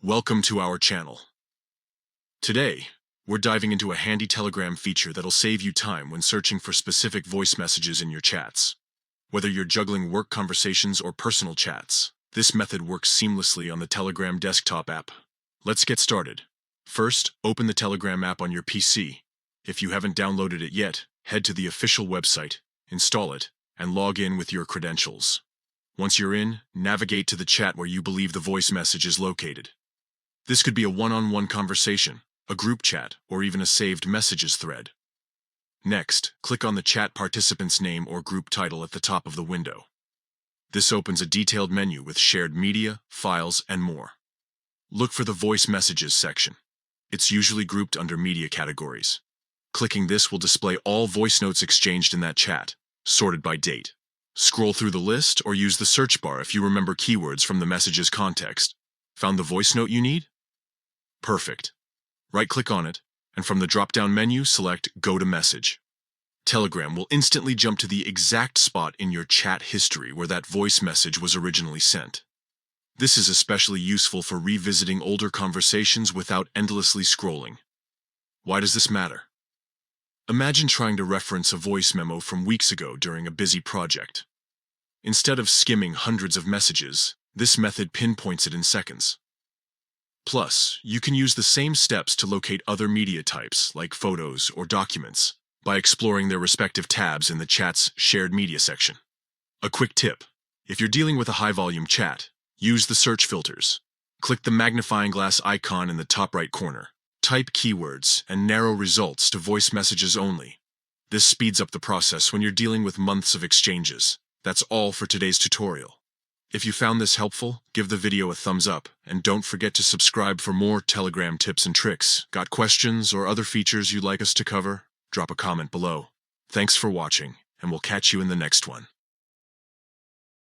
Welcome to our channel. Today, we're diving into a handy Telegram feature that'll save you time when searching for specific voice messages in your chats. Whether you're juggling work conversations or personal chats, this method works seamlessly on the Telegram desktop app. Let's get started. First, open the Telegram app on your PC. If you haven't downloaded it yet, head to the official website, install it, and log in with your credentials. Once you're in, navigate to the chat where you believe the voice message is located. This could be a one-on-one conversation, a group chat, or even a saved messages thread. Next, click on the chat participant's name or group title at the top of the window. This opens a detailed menu with shared media, files, and more. Look for the voice messages section. It's usually grouped under media categories. Clicking this will display all voice notes exchanged in that chat, sorted by date. Scroll through the list or use the search bar if you remember keywords from the message's context. Found the voice note you need? Perfect. Right-click on it, and from the drop-down menu, select Go to Message. Telegram will instantly jump to the exact spot in your chat history where that voice message was originally sent. This is especially useful for revisiting older conversations without endlessly scrolling. Why does this matter? Imagine trying to reference a voice memo from weeks ago during a busy project. Instead of skimming hundreds of messages, this method pinpoints it in seconds. Plus, you can use the same steps to locate other media types, like photos or documents, by exploring their respective tabs in the chat's shared media section. A quick tip: if you're dealing with a high-volume chat, use the search filters. Click the magnifying glass icon in the top right corner. Type keywords and narrow results to voice messages only. This speeds up the process when you're dealing with months of exchanges. That's all for today's tutorial. If you found this helpful, give the video a thumbs up, and don't forget to subscribe for more Telegram tips and tricks. Got questions or other features you'd like us to cover? Drop a comment below. Thanks for watching, and we'll catch you in the next one.